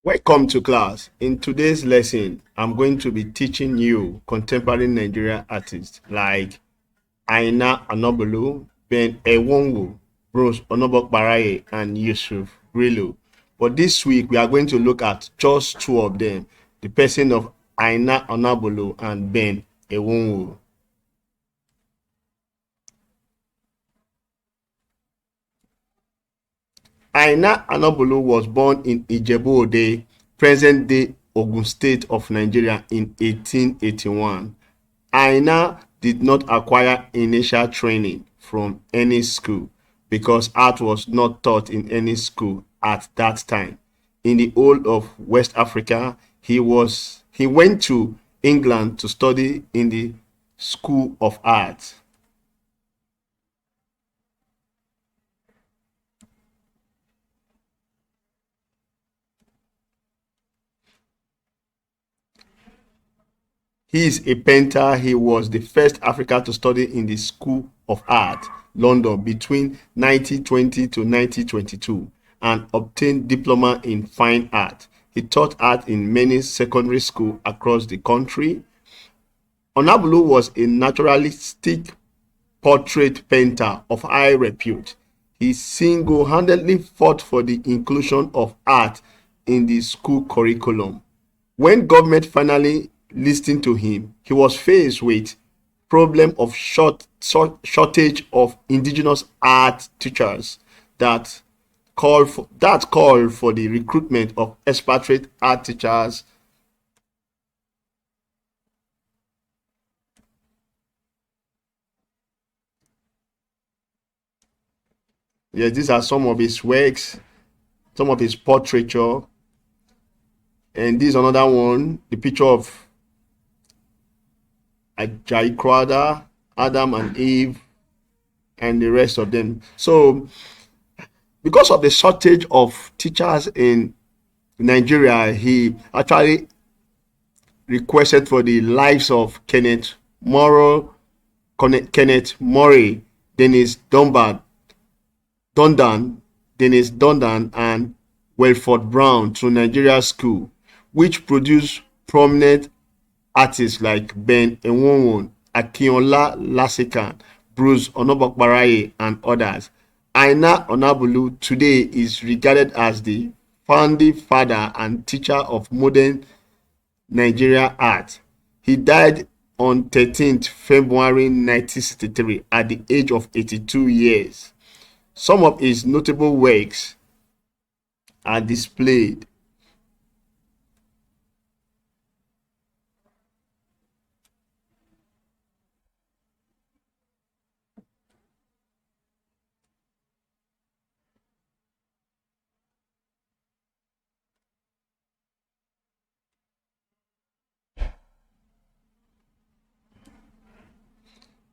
Welcome to class. In today's lesson, I'm going to be teaching you contemporary Nigerian artists like Aina Anobulu, Ben Ewonwu, Bruce Onobokbaraye, and Yusuf Grillo. But this week, we are going to look at just two of them, the person of Aina Anobulu and Ben Ewonwu. Aina Anobulu was born in Ijebu-Ode, present-day Ogun State of Nigeria in 1881. Aina did not acquire initial training from any school because art was not taught in any school at that time. In the whole of West Africa, he went to England to study in the School of Art. He is a painter. He was the first African to study in the School of Art, London, between 1920 to 1922 and obtained diploma in fine art. He taught art in many secondary schools across the country. Onabulu was a naturalistic portrait painter of high repute. He single-handedly fought for the inclusion of art in the school curriculum. When government finally listening to him, he was faced with problem of shortage of indigenous art teachers that called for the recruitment of expatriate art teachers. Yes, these are some of his works, some of his portraiture, and this is another one, the picture of Ajayi Crowther, Adam and Eve, and the rest of them. So, because of the shortage of teachers in Nigeria, he actually requested for the lives of Kenneth Murray, Dennis Dundan, and Welford Brown to Nigeria School, which produced prominent artists like Ben Ewonwu, Akinola Lasekan, Bruce Onobokbaraye, and others. Aina Onabulu today is regarded as the founding father and teacher of modern Nigeria art. He died on 13th February 1963 at the age of 82 years. Some of his notable works are displayed.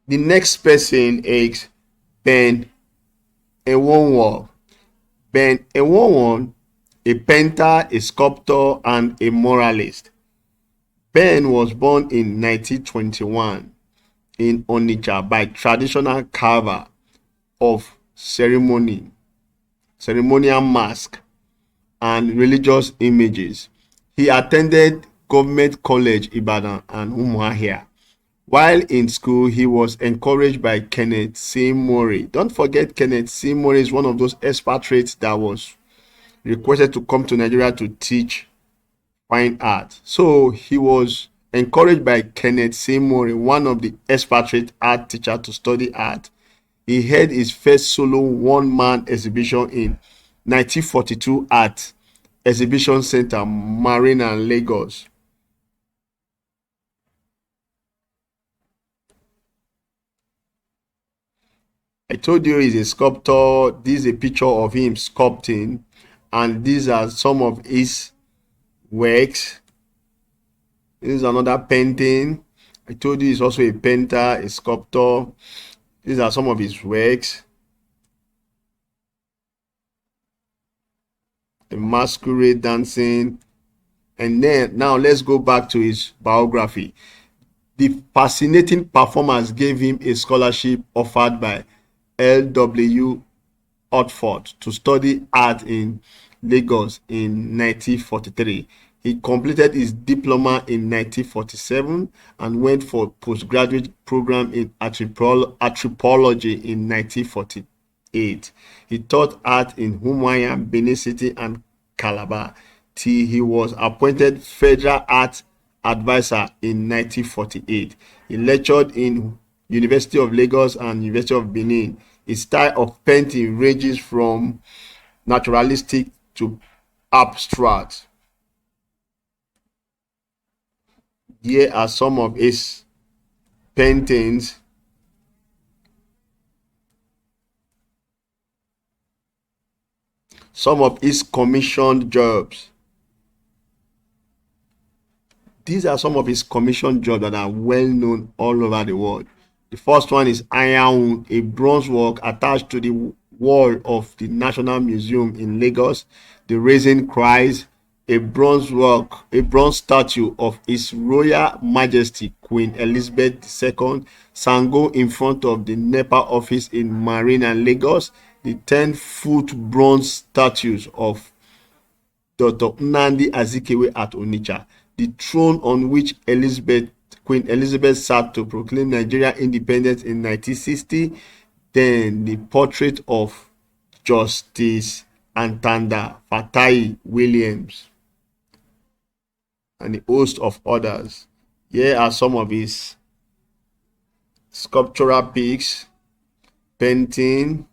The next person is Ben Ewonwu. Ben Ewonwu, a painter, a sculptor, and a muralist. Ben was born in 1921 in Onitsha by traditional carver of ceremonial mask and religious images. He attended Government College Ibadan and Umuahia. While in school, he was encouraged by Kenneth C. Murray. Don't forget, Kenneth C. Murray is one of those expatriates that was requested to come to Nigeria to teach fine art. So he was encouraged by Kenneth C. Murray, one of the expatriate art teachers, to study art. He held his first solo one-man exhibition in 1942 at Exhibition Center, Marina, Lagos. I told you he's a sculptor. This is a picture of him sculpting, and these are some of his works. This is another painting. I told you he's also a painter, a sculptor. These are some of his works. The masquerade dancing. And then now let's go back to his biography. The fascinating performance gave him a scholarship offered by L.W. Oxford to study art in Lagos in 1943. He completed his diploma in 1947 and went for postgraduate program in anthropology in 1948. He taught art in Umuahia, Benin City, and Calabar till he was appointed federal art advisor in 1948. He lectured in University of Lagos and University of Benin. His style of painting ranges from naturalistic to abstract. Here are some of his paintings. Some of his commissioned jobs. These are some of his commissioned jobs that are well known all over the world. The first one is Iron, a bronze work attached to the wall of the National Museum in Lagos. The Raising Cries, a bronze statue of His Royal Majesty Queen Elizabeth II, Sango in front of the NEPA office in Marina, Lagos. The 10-foot bronze statues of Dr. Nnamdi Azikiwe at Onitsha. The throne on which Queen Elizabeth sat to proclaim Nigeria independence in 1960. Then the portrait of Justice Antanda Fatai Williams and a host of others. Here are some of his sculptural pics, painting,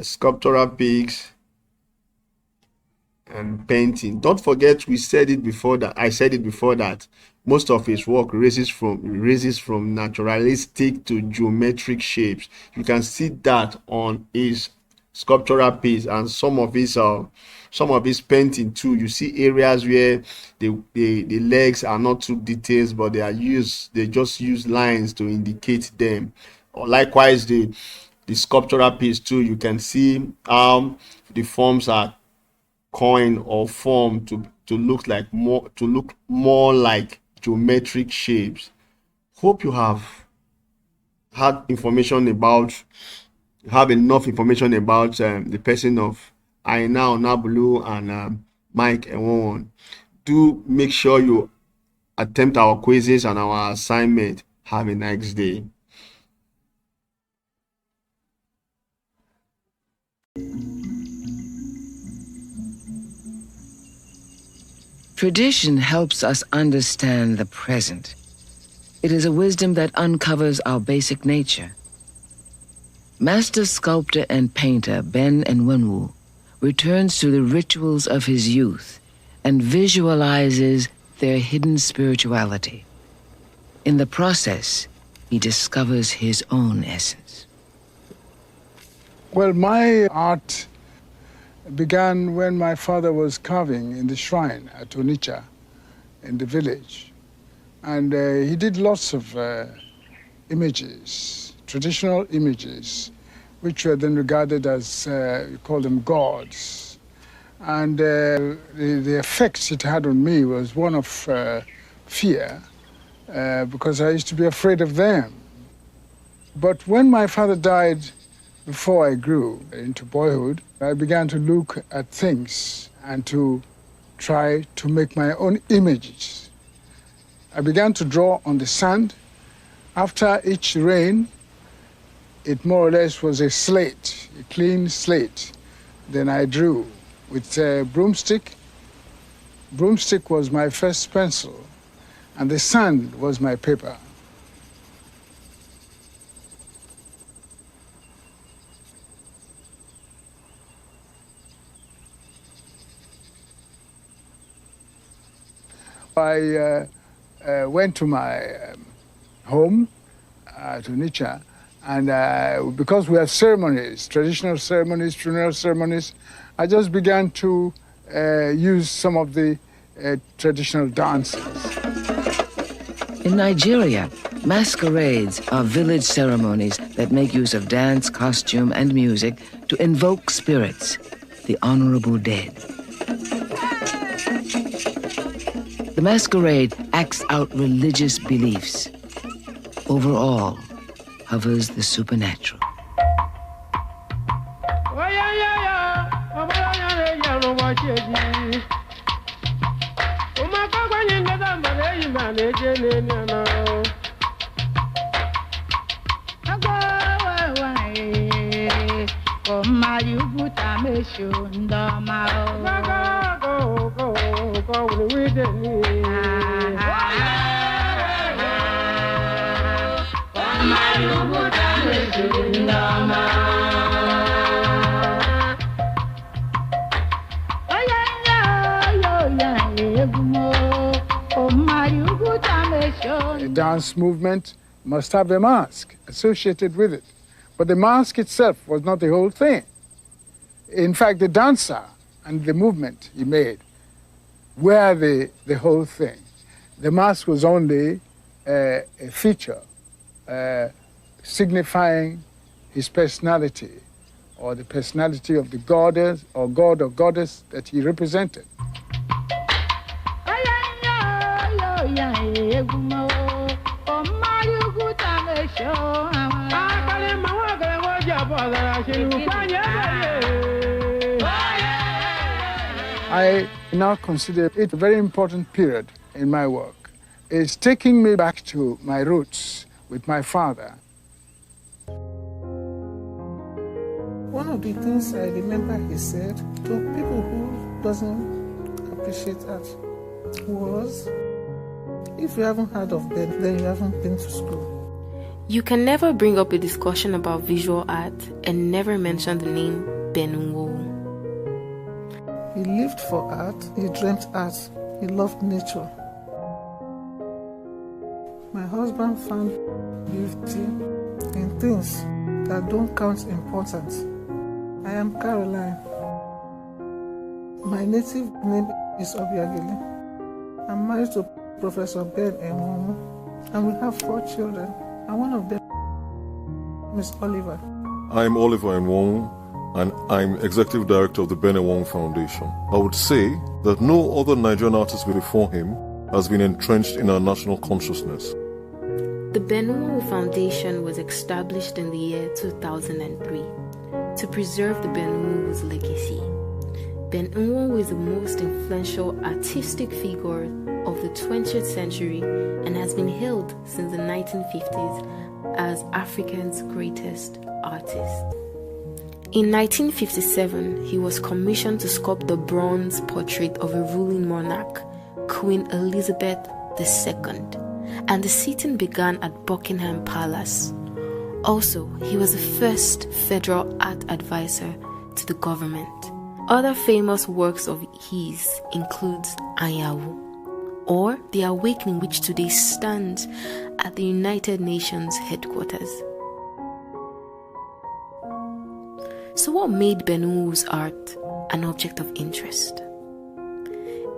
sculptural pics, and painting. Don't forget, I said it before that most of his work ranges from naturalistic to geometric shapes. You can see that on his sculptural piece and some of his painting too. You see areas where the legs are not too detailed, but they just use lines to indicate them. Or likewise, the sculptural piece too, you can see how the forms are coined or formed to look more like geometric shapes. Hope you have enough information about the person of Aina Onabulu and Mike Enwon. Do make sure you attempt our quizzes and our assignment. Have a nice day. Tradition helps us understand the present. It is a wisdom that uncovers our basic nature. Master sculptor and painter Ben Enwenwu returns to the rituals of his youth and visualizes their hidden spirituality. In the process, he discovers his own essence. Well, my art began when my father was carving in the shrine at Onitsha in the village. And he did lots of images, traditional images, which were then regarded as, you call them gods. And the effect it had on me was one of fear, because I used to be afraid of them. But when my father died, before I grew into boyhood, I began to look at things and to try to make my own images. I began to draw on the sand. After each rain, it more or less was a slate, a clean slate. Then I drew with a broomstick. Broomstick was my first pencil, and the sand was my paper. I went to my home at Onitsha, and because we have ceremonies, traditional ceremonies, funeral ceremonies, I just began to use some of the traditional dances. In Nigeria, masquerades are village ceremonies that make use of dance, costume, and music to invoke spirits, the honorable dead. The masquerade acts out religious beliefs. Over all hovers the supernatural. A dance movement must have a mask associated with it. But the mask itself was not the whole thing. In fact, the dancer and the movement he made were the whole thing. The mask was only a feature signifying his personality or the personality of the goddess or god or goddess that he represented. I now consider it a very important period in my work. It's taking me back to my roots with my father. One of the things I remember he said to people who doesn't appreciate art was, if you haven't heard of Ben, then you haven't been to school. You can never bring up a discussion about visual art and never mention the name Ben Nwo. He lived for art, he dreamt art, he loved nature. My husband found beauty in things that don't count importance. I am Caroline. My native name is Obiageli. I'm married to Professor Ben Nwo, and we have 4 children, and one of them is Oliver. I'm Oliver Nwo, and I'm Executive Director of the Ben Nwo Foundation. I would say that no other Nigerian artist before him has been entrenched in our national consciousness. The Ben Nwo Foundation was established in the year 2003 to preserve the Ben Nwo's legacy. Ben Nwo is the most influential artistic figure of the 20th century and has been hailed since the 1950s as Africa's greatest artist. In 1957, he was commissioned to sculpt the bronze portrait of a ruling monarch, Queen Elizabeth II, and the sitting began at Buckingham Palace. Also, he was the first federal art advisor to the government. Other famous works of his include Ayawu, or The Awakening, which today stands at the United Nations headquarters. So what made Ben Nwo's art an object of interest?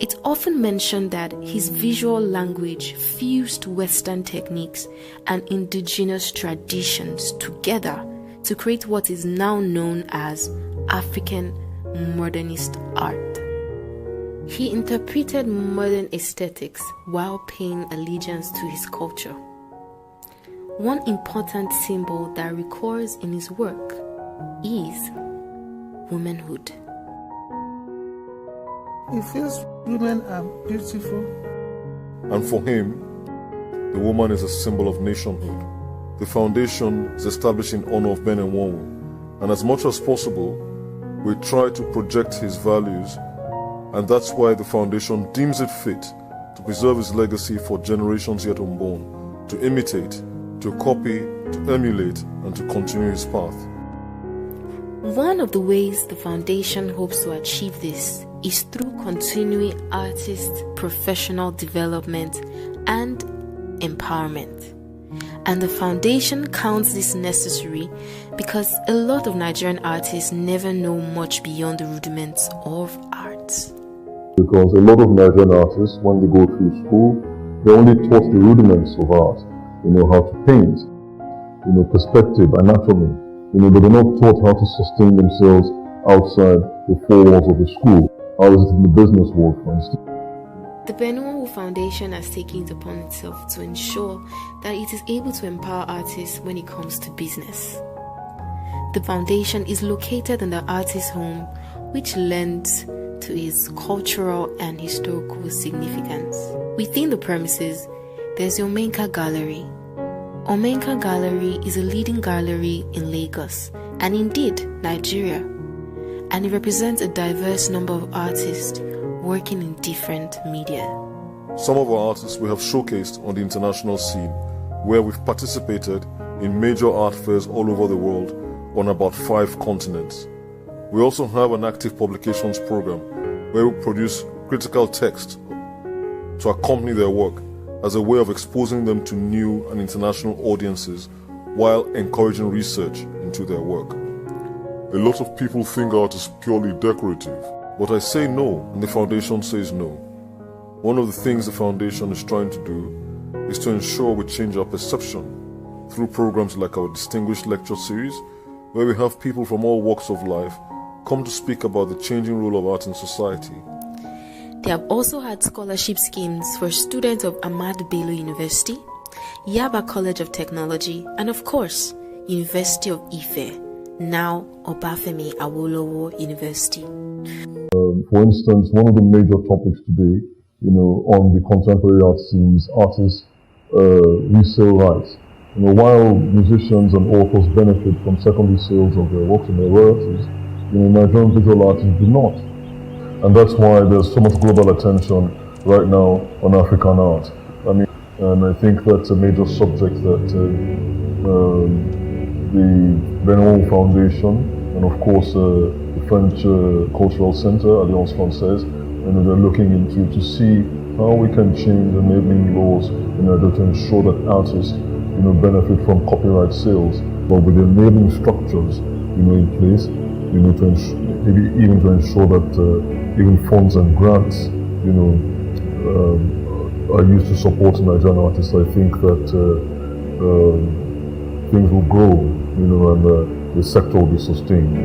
It's often mentioned that his visual language fused Western techniques and indigenous traditions together to create what is now known as African modernist art. He interpreted modern aesthetics while paying allegiance to his culture. One important symbol that recurs in his work is womanhood. He feels women are beautiful. And for him, the woman is a symbol of nationhood. The foundation is established in honor of Ben Nwo, and as much as possible, we try to project his values, and that's why the foundation deems it fit to preserve his legacy for generations yet unborn, to imitate, to copy, to emulate, and to continue his path. One of the ways the foundation hopes to achieve this is through continuing artists' professional development and empowerment. And the foundation counts this necessary because a lot of Nigerian artists never know much beyond the rudiments of arts. Because a lot of Nigerian artists, when they go through school, they're only taught the rudiments of art. How to paint, perspective, anatomy, but they're not taught how to sustain themselves outside the 4 walls of the school. How is it in the business world, for instance? The Ben Nwo Foundation has taken it upon itself to ensure that it is able to empower artists when it comes to business. The foundation is located in the artist's home, which lends to its cultural and historical significance. Within the premises, there's the Omenka Gallery. Omenka Gallery is a leading gallery in Lagos, and indeed Nigeria, and it represents a diverse number of artists working in different media. Some of our artists we have showcased on the international scene, where we've participated in major art fairs all over the world on about 5 continents. We also have an active publications program where we produce critical text to accompany their work as a way of exposing them to new and international audiences while encouraging research into their work. A lot of people think art is purely decorative, but I say no, and the foundation says no. One of the things the foundation is trying to do is to ensure we change our perception through programs like our Distinguished Lecture Series, where we have people from all walks of life come to speak about the changing role of art in society. They have also had scholarship schemes for students of Ahmadu Bello University, Yaba College of Technology, and of course, University of Ife, now Obafemi Awolowo University. For instance, one of the major topics today, on the contemporary art scene is artists' resale rights. While musicians and authors benefit from secondary sales of their works and their royalties, Nigerian visual artists do not. And that's why there's so much global attention right now on African art. And I think that's a major subject that the Benoît Foundation and of course the French Cultural Center, Alliance Française, they're looking into to see how we can change enabling laws in order to ensure that artists benefit from copyright sales, but with the enabling structures in place, to ensure that even funds and grants are used to support Nigerian artists. I think that things will grow, and the sector will be sustained.